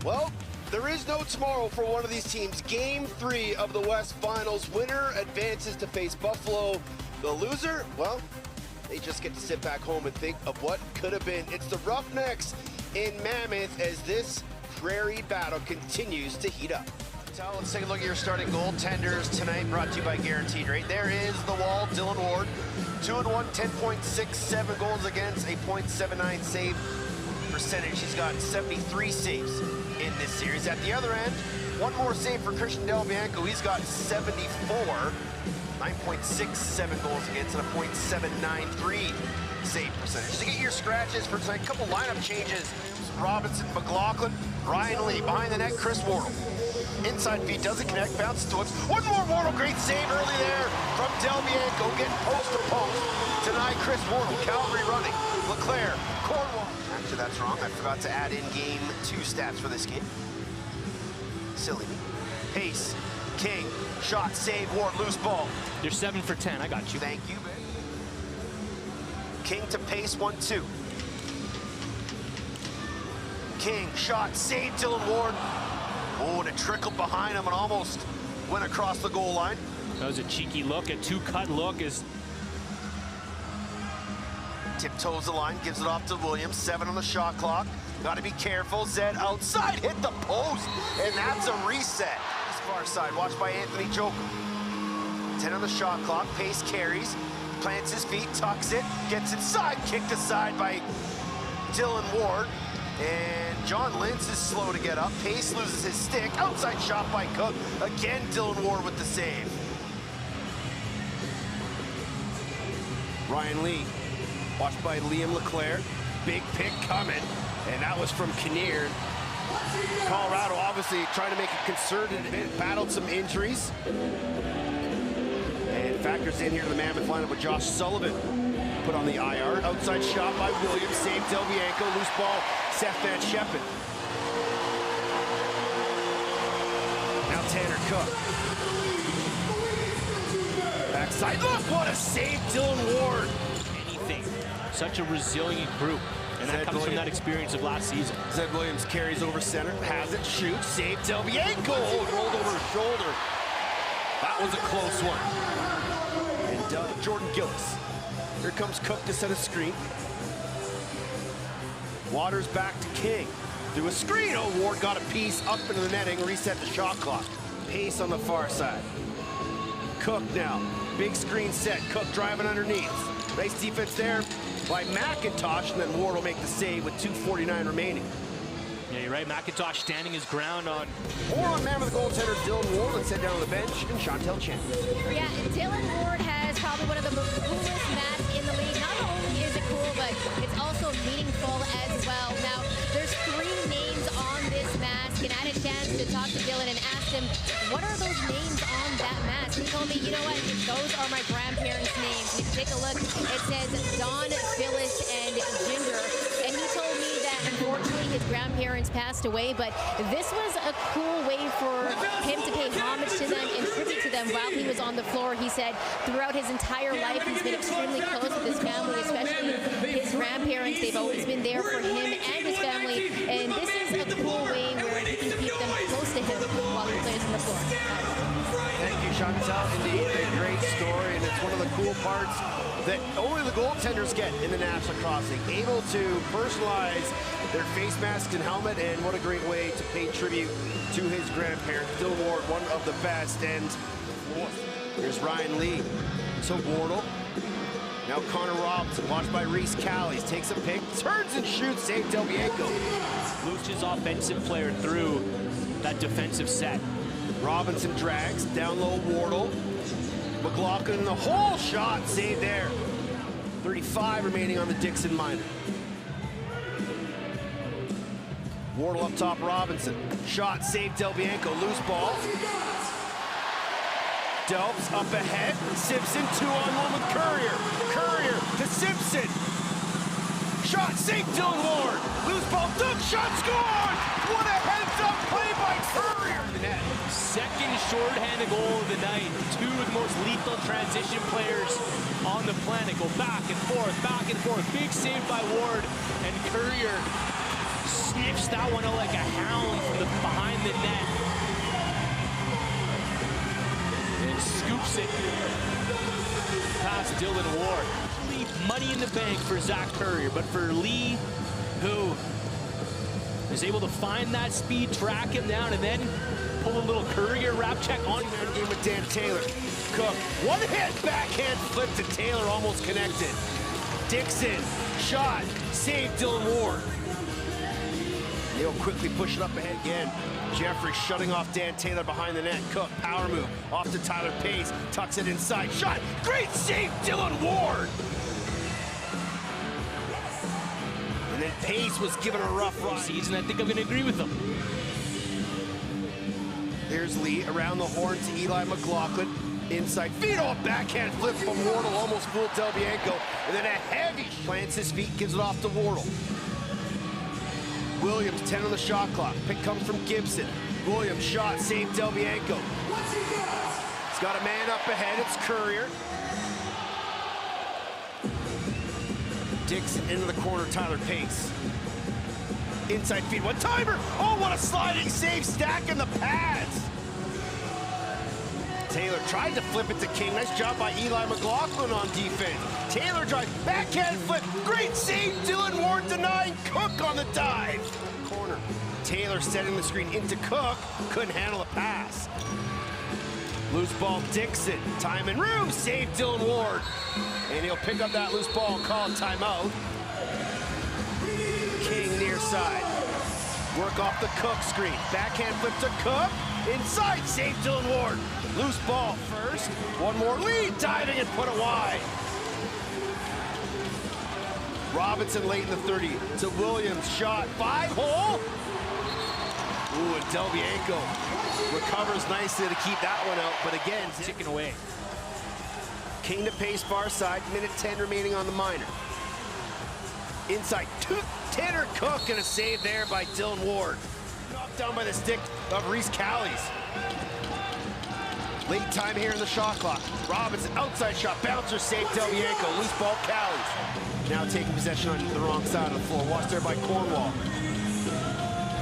Well, there is no tomorrow for one of these teams. Game 3 of the West Finals. Winner advances to face Buffalo. The loser, well, they just get to sit back home and think of what could have been. It's the Roughnecks in Mammoth as this prairie battle continues to heat up. So let's take a look at your starting goaltenders tonight, brought to you by Guaranteed Rate. There is the wall, Dillon Ward, 2-1, 10.67 goals against, a .79 save percentage. He's got 73 saves in this series. At the other end, one more save for Christian Del Bianco. He's got 74, 9.67 goals against, and a .793 save percentage. To get your scratches for tonight, a couple lineup changes. Robinson, McLaughlin, Ryan Lee. Behind the net, Chris Wardle. Inside feed doesn't connect, bounces to it. One more Wardle, great save early there from Del Bianco, getting post to post. Tonight, Chris Wardle, Calgary running. Leclerc, Cornwall. Actually, that's wrong. I forgot to add in game 2 stats for this game. Silly me. Pace, King, shot, save, Ward, loose ball. You're 7 for 10, I got you. Thank you, babe. King to Pace, 1-2. King, shot, save, Dillon Ward. Oh, and it trickled behind him and almost went across the goal line. That was a cheeky look, a two-cut look. Tiptoes the line, gives it off to Williams. 7 on the shot clock. Got to be careful. Zed outside, hit the post, and that's a reset. This far side, watched by Anthony Joker. 10 on the shot clock. Pace carries, plants his feet, tucks it, gets inside, kicked aside by Dillon Ward. And John Lintz is slow to get up. Pace loses his stick. Outside shot by Cook. Again, Dillon Ward with the save. Ryan Lee, watched by Liam Leclerc. Big pick coming, and that was from Kinnear. Colorado obviously trying to make a concerted event, battled some injuries. And factors in here to the Mammoth lineup with Josh Sullivan put on the IR. Outside shot by Williams, save Del Bianco, loose ball, Seth Van Sheppen. Now Tanner Cook. Backside, look, what a save, Dillon Ward. Anything. Such a resilient group. And that comes from that experience of last season. Zed Williams carries over center, has it, shoots, save Del Bianco. Oh, rolled over his shoulder. That was a close one. And Jordan Gillis. Here comes Cook to set a screen. Waters back to King. Do a screen. Oh, Ward got a piece up into the netting, reset the shot clock. Pace on the far side. Cook now. Big screen set. Cook driving underneath. Nice defense there by McIntosh, and then Ward will make the save with 2:49 remaining. Yeah, you're right. McIntosh standing his ground on. More on Mammoth goaltender Dillon Ward. Let's head down to the bench and Chantel Chen. Yeah, Dillon Ward has probably one of the most coolest masks in the league. Not only is it cool, but it's also meaningful as well. Now, there's 3 names on this mask, and I had a chance to talk to Dillon and ask him, what are those names on that mask? He told me, you know what, those are my grandparents' names. And if you take a look, it says Don, Phyllis, and Ginger. And he told me that unfortunately his grandparents passed away, but this was a cool way for him to pay homage to them and tribute to them while he was on the floor. He said throughout his entire life he's been extremely close with his family, especially his grandparents. They've always been there for him and his family, and this is a cool way where he can keep them close to him while he plays on the floor. Thank you, Chantal. Indeed, a great story, and it's one of the cool parts that only the goaltenders get in the National Crossing. Able to personalize their face mask and helmet, and what a great way to pay tribute to his grandparents. Dillon Ward, one of the best, and here's Ryan Lee to Wardle. Now Connor Robinson, watched by Reese Callies, takes a pick, turns and shoots, save Del Bianco. Moves his offensive player through that defensive set. Robinson drags, down low Wardle. McLaughlin, the whole shot, save there. 35 remaining on the Dixon minor. Wardle up top, Robinson. Shot, save Del Bianco, loose ball. Delps up ahead, Simpson 2-on-1 with Courier. Courier to Simpson. Shot, save Dillon Ward. Loose ball, dunk shot, scored! What a heads-up play by Courier. Second shorthanded goal of the night. 2 of the most lethal transition players on the planet go back and forth, back and forth. Big save by Ward, and Courier sniffs that one out like a hound from behind the net. And scoops it past Dillon Ward. Money in the bank for Zach Currier, but for Lee, who is able to find that speed, track him down, and then pull a little Currier wrap check on game with Dan Taylor. Cook, one hit, backhand flip to Taylor, almost connected. Dixon, shot, save Dillon Ward. They'll quickly push it up ahead again. Jeffrey shutting off Dan Taylor behind the net. Cook, power move, off to Tyler Pace, tucks it inside, shot, great save, Dillon Ward. And then Pace was given a rough ride. season. I think I'm gonna agree with them. Here's Lee around the horn to Eli McLaughlin. Inside feed, oh, backhand flip from Wardle, almost fooled Del Bianco. And then a heavy plants his feet, gives it off to Wardle. Williams, 10 on the shot clock. Pick comes from Gibson. Williams, shot, save Del Bianco. He's got a man up ahead, it's Currier. Dixon into the corner, Tyler Pace. Inside feed, one timer. Oh, what a sliding save, stacking the pads. Taylor tried to flip it to King. Nice job by Eli McLaughlin on defense. Taylor drives, backhand flip, great save. Dillon Ward denying Cook on the dive. Corner. Taylor setting the screen into Cook, couldn't handle the pass. Loose ball, Dixon, time and room, save Dillon Ward. And he'll pick up that loose ball and call a timeout. King near side. Work off the Cook screen. Backhand flip to Cook. Inside, save Dillon Ward. Loose ball first. One more lead, diving and put it wide. Robinson late in the 30 to Williams, shot, 5-hole. Ooh, and Del Bianco recovers nicely to keep that one out, but again, Ticking away. King to Pace far side, minute 10 remaining on the minor. Inside, Tanner Cook, and a save there by Dillon Ward. Knocked down by the stick of Reese Callies. Late time here in the shot clock. Robinson, outside shot, bouncer, save Del Bianco, loose ball, Callies. Now taking possession on the wrong side of the floor. Watched there by Cornwall.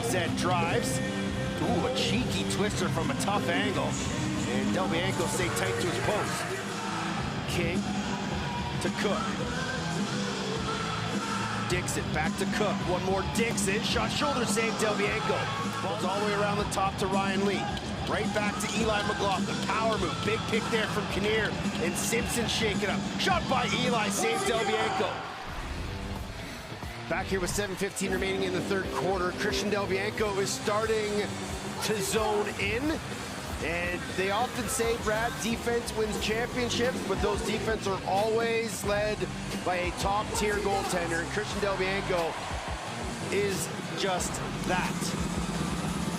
Zed drives. Ooh, a cheeky twister from a tough angle. And Del Bianco stayed tight to his post. King to Cook. Dixon back to Cook. One more Dixon. Shot, shoulder save, Del Bianco. Ball's all the way around the top to Ryan Lee. Right back to Eli McLaughlin. Power move. Big pick there from Kinnear. And Simpson shaking up. Shot by Eli. Saves Del Bianco. Back here with 7:15 remaining in the third quarter. Christian Del Bianco is starting to zone in. And they often say, Brad, defense wins championships, but those defense are always led by a top-tier goaltender. And Christian Del Bianco is just that.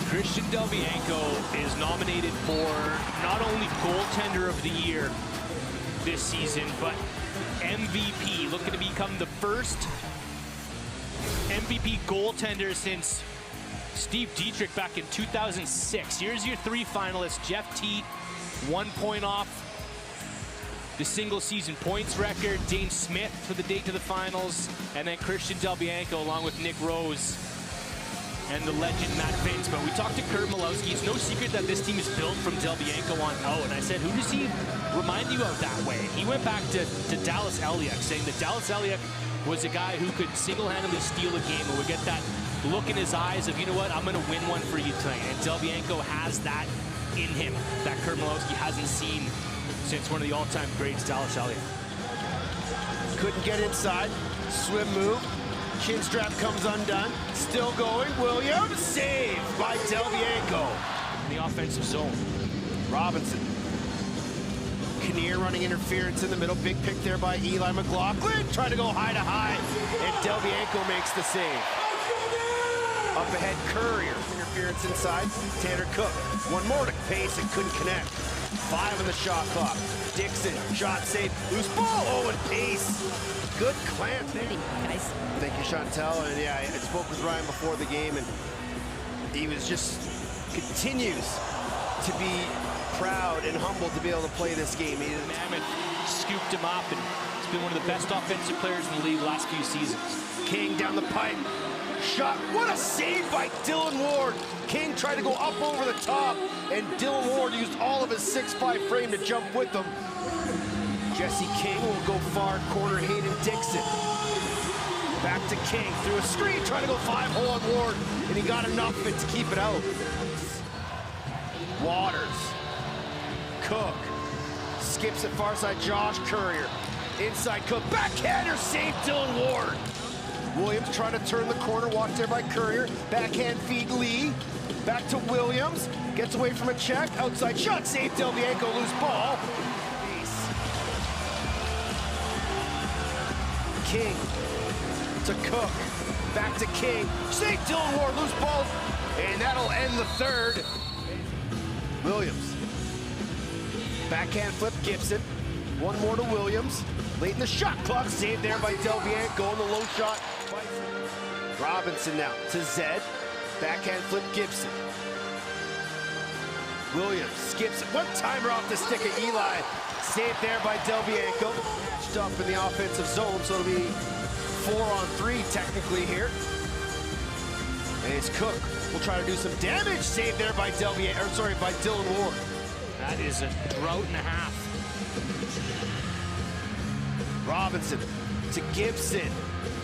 Christian Del Bianco is nominated for not only goaltender of the year this season, but MVP, looking to become the first MVP goaltender since Steve Dietrich back in 2006. Here's your three finalists. Jeff T, 1 point off the single season points record. Dane Smith for the date to the finals. And then Christian Del Bianco along with Nick Rose and the legend Matt Vince. But we talked to Kurt Malowski. It's no secret that this team is built from Del Bianco on out. And I said, who does he remind you of that way? He went back to Dallas Eliuk, saying that Dallas Eliuk was a guy who could single-handedly steal a game and would get that look in his eyes of, you know what, I'm going to win one for you tonight. And Del Bianco has that in him that Kurt Malowski hasn't seen since one of the all-time greats, Dallas Eliuk. Couldn't get inside. Swim move. Chin strap comes undone. Still going. Williams. Save by Del Bianco. In the offensive zone. Robinson. Kinnear running interference in the middle. Big pick there by Eli McLaughlin. Trying to go high to high. And Del Bianco makes the save. Up ahead, Currier. Interference inside. Tanner Cook. One more to Pace and couldn't connect. 5 on the shot clock. Dixon, shot save. Loose ball. Oh, and Pace. Good clamp there. Guys. Thank you, Chantel. And yeah, I spoke with Ryan before the game, and he was just continues to be proud and humbled to be able to play this game. Mammoth scooped him up, and he's been one of the best offensive players in the league the last few seasons. King down the pipe. shot. What a save by Dillon Ward. King tried to go up over the top, and Dillon Ward used all of his 6'5" frame to jump with him. Jesse King will go far corner, Hayden Dixon. Back to King, through a screen, trying to go 5-hole on Ward, and he got enough of it to keep it out. Waters. Cook. Skips it far side, Josh Courier. Inside Cook, backhander, save Dillon Ward. Williams trying to turn the corner, watched there by Courier. Backhand feed Lee. Back to Williams, gets away from a check. Outside shot, save Del Bianco, loose ball. King to Cook, back to King. Save Dillon Ward, loose ball. And that'll end the third. Williams. Backhand flip, Gibson. One more to Williams. Late in the shot clock, saved there by Del Bianco on the low shot. Robinson now to Zed. Backhand flip, Gibson. Williams skips it. One timer off the stick of Eli. Saved there by Del Bianco. Up in the offensive zone, so it'll be 4-on-3 technically here. And it's Cook. We'll try to do some damage. Saved there by by Dillon Ward. That is a drought and a half. Robinson to Gibson.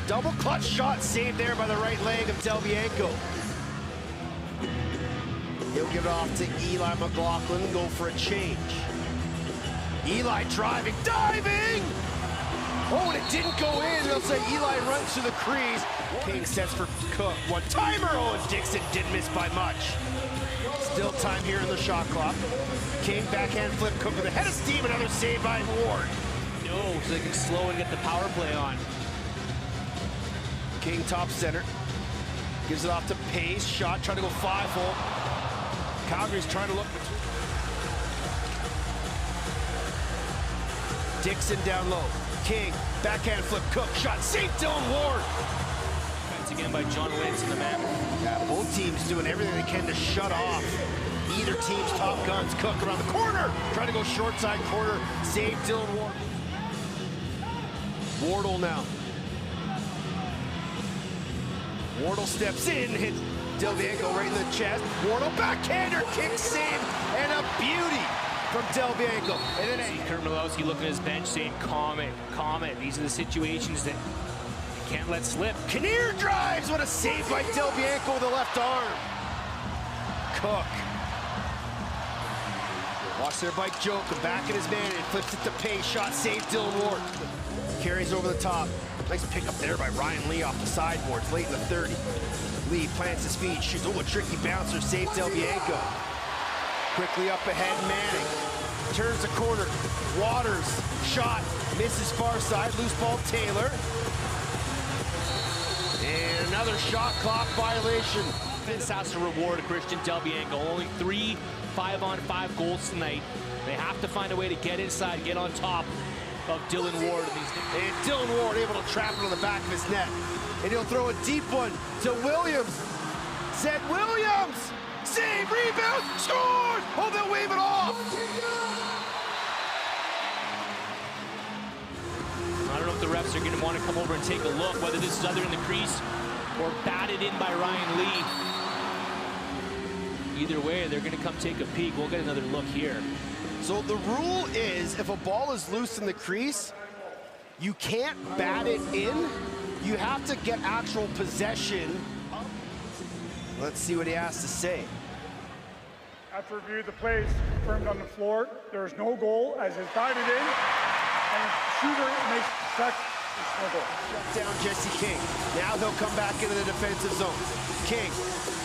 Double clutch shot saved there by the right leg of Del Bianco. He'll give it off to Eli McLaughlin and go for a change. Eli driving, diving! Oh, and it didn't go in. They'll say Eli runs to the crease. King sets for Cook. One timer. Oh, and Dixon didn't miss by much. Still time here in the shot clock. King backhand flip, Cook with a head of steam. Another save by Ward. No, so they can slow and get the power play on. King top center. Gives it off to Pace. Shot, trying to go 5-hole. Calgary's trying to look. Dixon down low. King, backhand flip, Cook, shot, save Dillon Ward. Defense again by John Wentz and the Mammoth. Yeah, both teams doing everything they can to shut off either team's top guns. Cook around the corner, trying to go short side corner, save Dillon Ward. Wardle now. Wardle steps in, hit Del Bianco right in the chest. Wardle backhander, kick save, and a beauty from Del Bianco. And then Kurt Milowski looking at his bench saying, calm it. These are the situations that you can't let slip. Kinnear drives, what a save by Del Bianco with the left arm. Cook. Watch there by Joe, back at his man, and flips it to Pace, shot, save Dillon Ward. Carries over the top. Nice pickup there by Ryan Lee off the sideboards late in the 30. Lee plants his feet, shoots, oh, a tricky bouncer, save Del Bianco. Quickly up ahead, Manning. Turns the corner. Waters. Shot. Misses far side. Loose ball, Taylor. And another shot clock violation. This has to reward Christian Del Bianco. Only 3 5-on-5 goals tonight. They have to find a way to get inside, get on top of Dillon Ward. And Dillon Ward able to trap it on the back of his net. And he'll throw a deep one to Williams. Zed Williams! Save, rebound, scores! Oh, they'll wave it off! I don't know if the refs are going to want to come over and take a look, whether this is either in the crease or batted in by Ryan Lee. Either way, they're going to come take a peek. We'll get another look here. So the rule is, if a ball is loose in the crease, you can't bat it in. You have to get actual possession. Let's see what he has to say. After review, the play is confirmed on the floor. There is no goal as is batted in, and the shooter makes the check. There's no goal. Shut down Jesse King. Now he'll come back into the defensive zone. King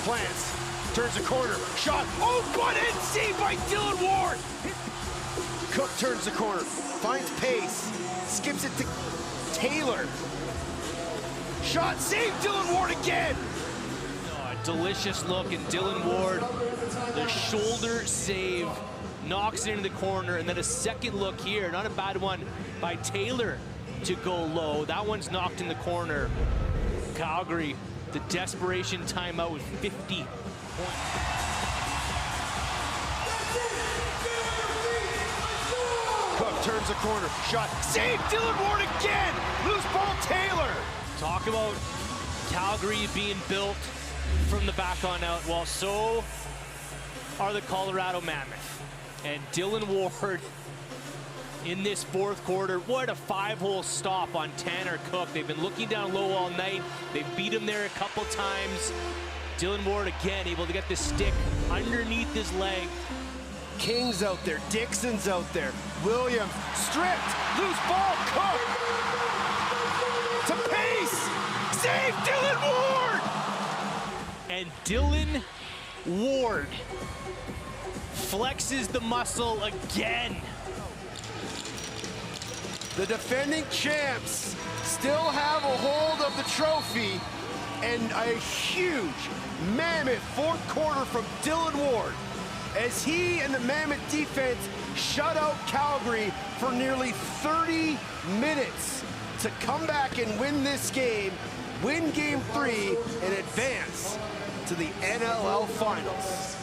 plants, turns the corner, shot. Oh, what in save by Dillon Ward. Cook turns the corner, finds Pace, skips it to Taylor. Shot, save Dillon Ward again. Delicious look, and Dillon Ward, the shoulder save, knocks it into the corner, and then a second look here, not a bad one by Taylor to go low. That one's knocked in the corner. Calgary, the desperation timeout with 50 points. Cook turns the corner, shot, save Dillon Ward again! Loose ball, Taylor! Talk about Calgary being built from the back on out. Well, so are the Colorado Mammoth. And Dillon Ward in this fourth quarter, what a 5-hole stop on Tanner Cook. They've been looking down low all night. They've beat him there a couple times. Dillon Ward again able to get the stick underneath his leg. King's out there, Dixon's out there, Williams stripped, loose ball, Cook to pace, save Dillon Ward! And Dillon Ward flexes the muscle again. The defending champs still have a hold of the trophy, and a huge Mammoth fourth quarter from Dillon Ward as he and the Mammoth defense shut out Calgary for nearly 30 minutes to come back and win this game, win Game 3, and advance to the NLL Finals.